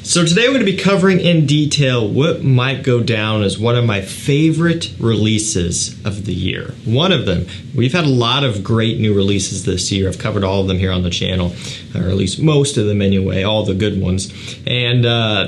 So today I'm going to be covering in detail what might go down as one of my favorite releases of the year. One of them. We've had a lot of great new releases this year. I've covered all of them here on the channel, or at least most of them anyway, all the good ones. And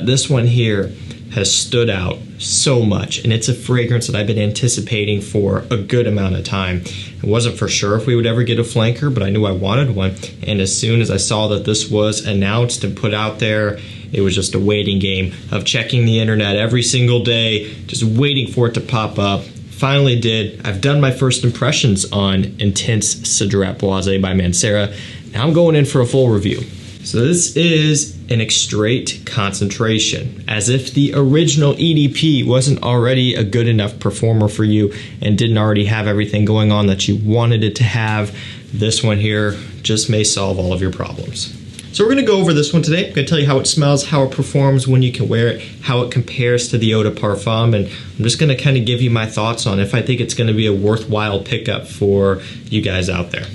this one here has stood out so much, and it's a fragrance that I've been anticipating for a good amount of time. I wasn't for sure if we would ever get a flanker, but I knew I wanted one, and as soon as I saw that this was announced and put out there, it was just a waiting game of checking the internet every single day, just waiting for it to pop up. Finally did. I've done my first impressions on Intense Cedrat Boise by Mancera. Now I'm going in for a full review. So this is an extrait concentration, as if the original EDP wasn't already a good enough performer for you and didn't already have everything going on that you wanted it to have. This one here just may solve all of your problems. So we're going to go over this one today. I'm going to tell you how it smells, how it performs when you can wear it, how it compares to the Eau De Parfum, and I'm just going to kind of give you my thoughts on if I think it's going to be a worthwhile pickup for you guys out there.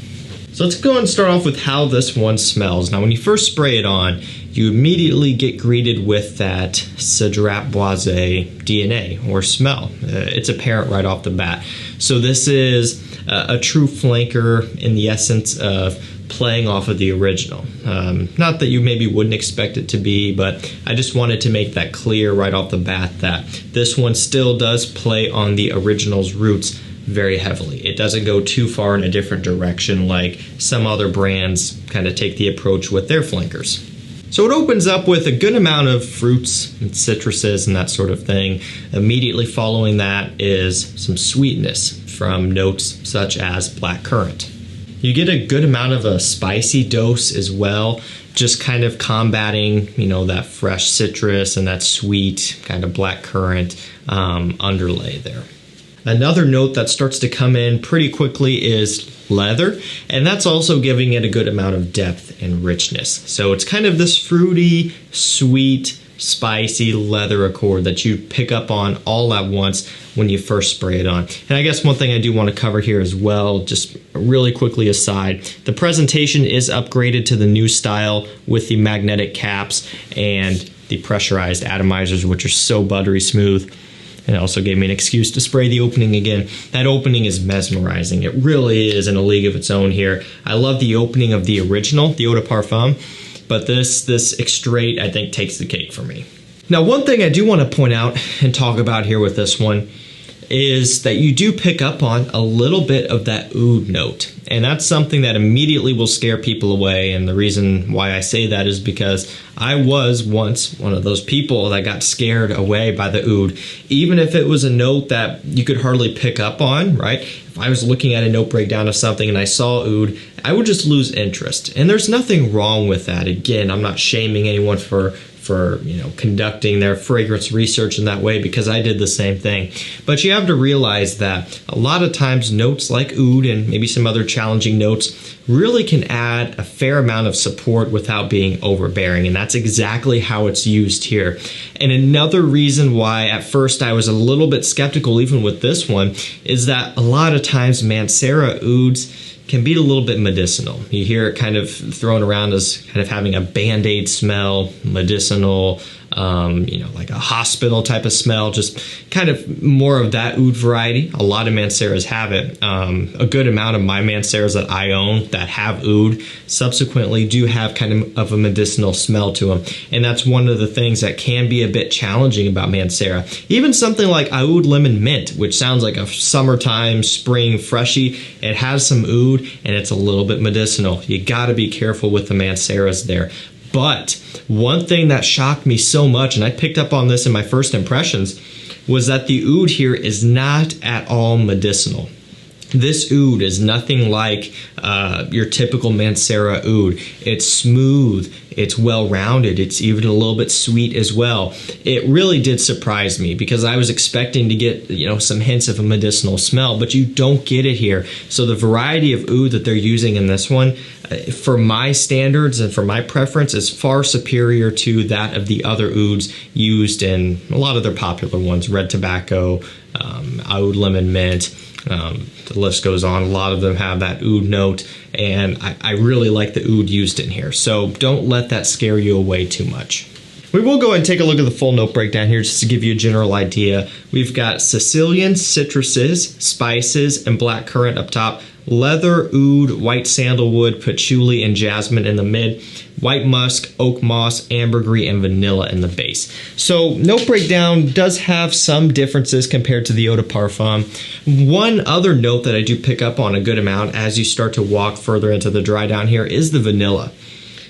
So let's go and start off with how this one smells. Now when you first spray it on, you immediately get greeted with that Cedrat Boise DNA or smell. It's apparent right off the bat. So this is a true flanker in the essence of playing off of the original. Not that you maybe wouldn't expect it to be, but I just wanted to make that clear right off the bat that this one still does play on the original's roots very heavily. It doesn't go too far in a different direction like some other brands kind of take the approach with their flankers. So it opens up with a good amount of fruits and citruses and that sort of thing. Immediately following that is some sweetness from notes such as blackcurrant. You get a good amount of a spicy dose as well, just kind of combating, you know, that fresh citrus and that sweet kind of blackcurrant underlay there. Another note that starts to come in pretty quickly is leather, and that's also giving it a good amount of depth and richness. So it's kind of this fruity, sweet, spicy leather accord that you pick up on all at once when you first spray it on. And I guess one thing I do want to cover here as well, just really quickly aside, the presentation is upgraded to the new style with the magnetic caps and the pressurized atomizers, which are so buttery smooth. And it also gave me an excuse to spray the opening again. That opening is mesmerizing. It really is in a league of its own here. I love the opening of the original, the Eau De Parfum, but this extrait, I think, takes the cake for me. Now, one thing I do want to point out and talk about here with this one is that you do pick up on a little bit of that oud note. And that's something that immediately will scare people away. And the reason why I say that is because I was once one of those people that got scared away by the oud. Even if it was a note that you could hardly pick up on, right? If I was looking at a note breakdown of something and I saw oud, I would just lose interest. And there's nothing wrong with that. Again, I'm not shaming anyone for conducting their fragrance research in that way, because I did the same thing. But you have to realize that a lot of times notes like oud and maybe some other challenging notes really can add a fair amount of support without being overbearing, and that's exactly how it's used here. And another reason why at first I was a little bit skeptical even with this one is that a lot of times Mancera ouds can be a little bit medicinal. You hear it kind of thrown around as kind of having a Band-Aid smell, medicinal, like a hospital type of smell, just kind of more of that oud variety. A lot of Manceras have it. A good amount of my Manceras that I own that have oud subsequently do have kind of a medicinal smell to them. And that's one of the things that can be a bit challenging about Mancera. Even something like Oud Lemon Mint, which sounds like a summertime spring freshie, it has some oud and it's a little bit medicinal. You gotta be careful with the Manceras there. But one thing that shocked me so much, and I picked up on this in my first impressions, was that the oud here is not at all medicinal. This oud is nothing like your typical Mancera oud. It's smooth, it's well-rounded, it's even a little bit sweet as well. It really did surprise me because I was expecting to get, some hints of a medicinal smell, but you don't get it here. So the variety of oud that they're using in this one, for my standards and for my preference, is far superior to that of the other ouds used in a lot of their popular ones, Red Tobacco, Oud Lemon Mint. The list goes on. A lot of them have that oud note, and I really like the oud used in here. So don't let that scare you away too much. We will go ahead and take a look at the full note breakdown here just to give you a general idea. We've got Sicilian citruses, spices, and blackcurrant up top. Leather, oud, white sandalwood, patchouli, and jasmine in the mid. White musk, oak moss, ambergris, and vanilla in the base. So note breakdown does have some differences compared to the Eau De Parfum. One other note that I do pick up on a good amount as you start to walk further into the dry down here is the vanilla.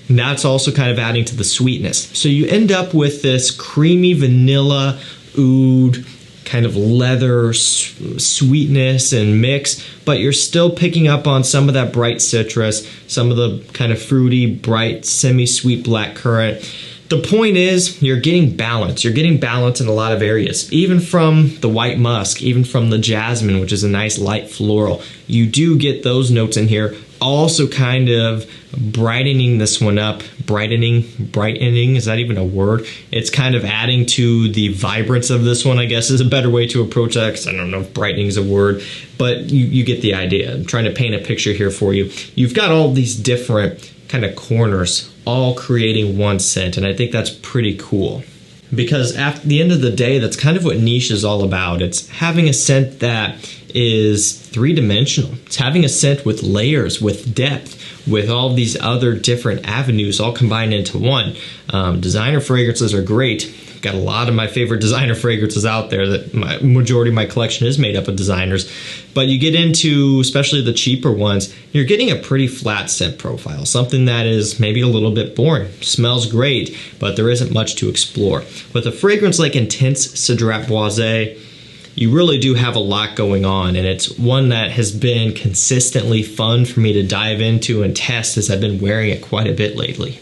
And that's also kind of adding to the sweetness. So you end up with this creamy vanilla, oud, kind of leather sweetness and mix, but you're still picking up on some of that bright citrus, some of the kind of fruity, bright, semi-sweet blackcurrant. The point is you're getting balance. You're getting balance in a lot of areas, even from the white musk, even from the jasmine, which is a nice light floral. You do get those notes in here, also kind of brightening this one up. Brightening, is that even a word? It's kind of adding to the vibrance of this one, I guess is a better way to approach that, because I don't know if brightening is a word, but you get the idea. I'm trying to paint a picture here for you. You've got all these different kind of corners all creating one scent, and I think that's pretty cool. Because at the end of the day, that's kind of what niche is all about. It's having a scent that is three-dimensional. It's having a scent with layers, with depth, with all these other different avenues all combined into one. Designer fragrances are great. I've got a lot of my favorite designer fragrances out there that majority of my collection is made up of designers. But you get into, especially the cheaper ones, you're getting a pretty flat scent profile. Something that is maybe a little bit boring. Smells great, but there isn't much to explore. With a fragrance like Intense Cedrat Boise, you really do have a lot going on, and it's one that has been consistently fun for me to dive into and test as I've been wearing it quite a bit lately.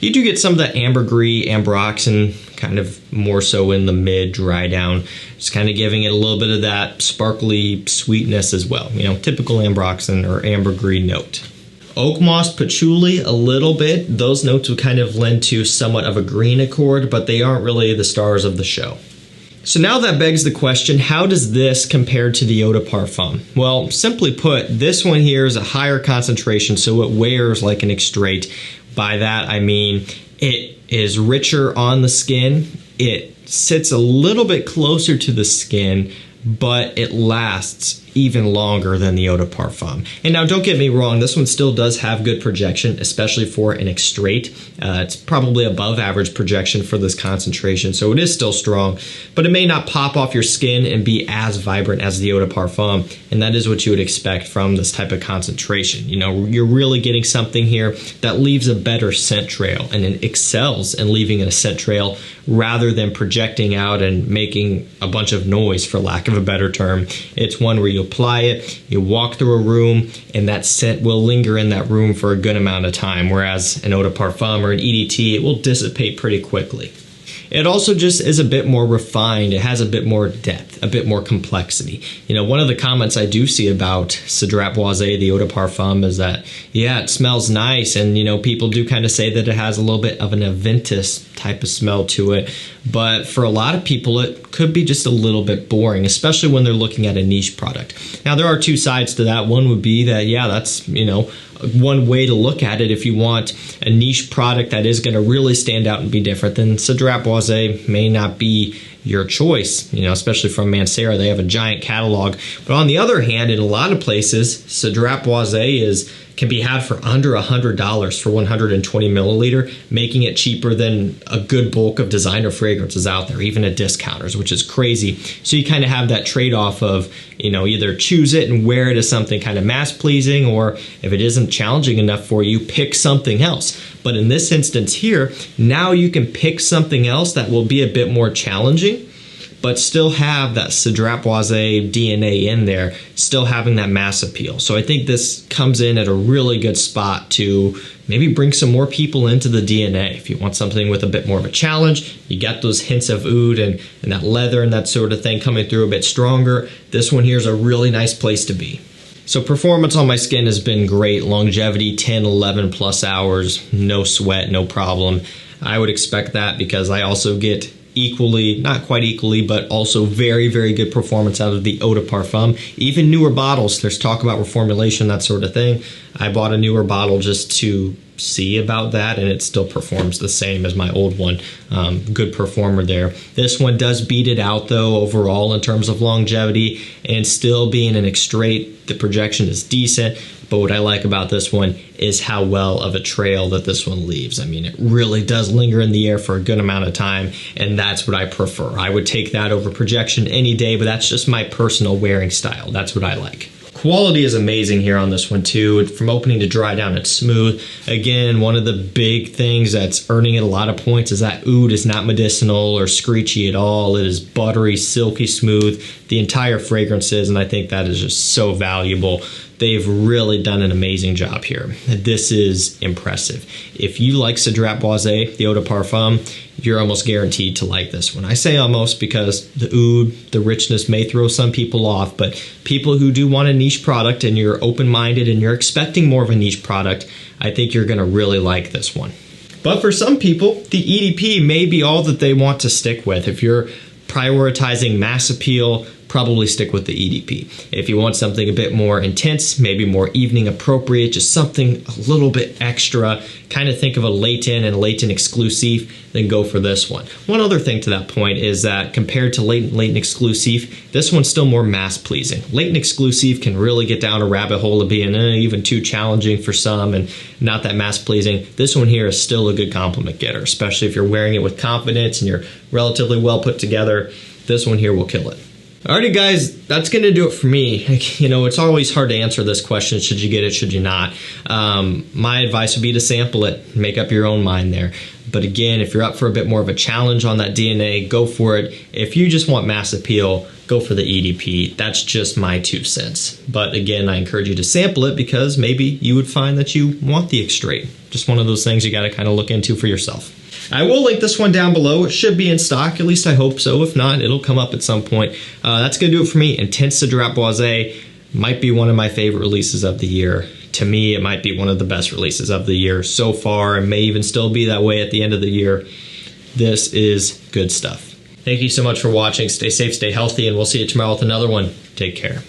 You do get some of that ambergris, ambroxan, kind of more so in the mid dry down, just kind of giving it a little bit of that sparkly sweetness as well. You know, typical ambroxan or ambergris note. Oak moss, patchouli, a little bit. Those notes would kind of lend to somewhat of a green accord, but they aren't really the stars of the show. So now that begs the question, how does this compare to the Eau De Parfum? Well, simply put, this one here is a higher concentration, so it wears like an extrait. By that, I mean it is richer on the skin. It sits a little bit closer to the skin, but it lasts even longer than the Eau De Parfum. And now don't get me wrong, this one still does have good projection, especially for an extrait. It's probably above average projection for this concentration, so it is still strong, but it may not pop off your skin and be as vibrant as the Eau De Parfum, and that is what you would expect from this type of concentration. You know, you're really getting something here that leaves a better scent trail, and it excels in leaving a scent trail rather than projecting out and making a bunch of noise, for lack of a better term. It's one where you apply it, you walk through a room, and that scent will linger in that room for a good amount of time, whereas an Eau De Parfum or an EDT, it will dissipate pretty quickly. It also just is a bit more refined. It has a bit more depth, a bit more complexity. You know, one of the comments I do see about Cedrat Boise, the Eau De Parfum, is that, yeah, it smells nice, and, you know, people do kind of say that it has a little bit of an Aventus type of smell to it, but for a lot of people, it could be just a little bit boring, especially when they're looking at a niche product. Now, there are two sides to that. One would be that, yeah, that's, you know, one way to look at it. If you want a niche product that is going to really stand out and be different, then Cedrat Boise may not be your choice, you know, especially from Mancera. They have a giant catalog. But on the other hand, in a lot of places, Cedrat Boise can be had for under $100 for 120 milliliter, making it cheaper than a good bulk of designer fragrances out there, even at discounters, which is crazy. So you kind of have that trade-off of, you know, either choose it and wear it as something kind of mass-pleasing, or if it isn't challenging enough for you, pick something else. But in this instance here, now you can pick something else that will be a bit more challenging, but still have that Cedrat Boise DNA in there, still having that mass appeal. So I think this comes in at a really good spot to maybe bring some more people into the DNA. If you want something with a bit more of a challenge, you got those hints of oud and that leather and that sort of thing coming through a bit stronger, this one here is a really nice place to be. So performance on my skin has been great. Longevity, 10, 11 plus hours, no sweat, no problem. I would expect that because I also get equally, not quite equally, but also very, very good performance out of the Eau De Parfum. Even newer bottles, there's talk about reformulation, that sort of thing. I bought a newer bottle just to see about that, and it still performs the same as my old one. Good performer there. This one does beat it out though overall in terms of longevity, and still being an extrait, the projection is decent. But what I like about this one is how well of a trail that this one leaves. I mean, it really does linger in the air for a good amount of time, and that's what I prefer. I would take that over projection any day, but that's just my personal wearing style. That's what I like. Quality is amazing here on this one too. From opening to dry down, it's smooth. Again, one of the big things that's earning it a lot of points is that oud is not medicinal or screechy at all. It is buttery, silky smooth. The entire fragrance is, and I think that is just so valuable. They've really done an amazing job here. This is impressive. If you like Cedrat Boise, the Eau De Parfum, you're almost guaranteed to like this one. I say almost because the oud, the richness may throw some people off, but people who do want a niche product and you're open-minded and you're expecting more of a niche product, I think you're gonna really like this one. But for some people, the EDP may be all that they want to stick with. If you're prioritizing mass appeal, probably stick with the EDP. If you want something a bit more intense, maybe more evening appropriate, just something a little bit extra, kind of think of a latent and latent exclusive, then go for this one. One other thing to that point is that compared to latent exclusive, this one's still more mass pleasing. Latent exclusive can really get down a rabbit hole of being even too challenging for some and not that mass pleasing. This one here is still a good compliment getter, especially if you're wearing it with confidence and you're relatively well put together. This one here will kill it. Alrighty guys, that's going to do it for me. You know, it's always hard to answer this question, should you get it, should you not? My advice would be to sample it, make up your own mind there. But again, if you're up for a bit more of a challenge on that DNA, go for it. If you just want mass appeal, go for the EDP. That's just my 2 cents. But again, I encourage you to sample it because maybe you would find that you want the extrait. Just one of those things you got to kind of look into for yourself. I will link this one down below. It should be in stock, at least I hope so. If not, it'll come up at some point. That's going to do it for me. Intense Cedrat Boise might be one of my favorite releases of the year. To me, it might be one of the best releases of the year so far, and may even still be that way at the end of the year. This is good stuff. Thank you so much for watching. Stay safe, stay healthy, and we'll see you tomorrow with another one. Take care.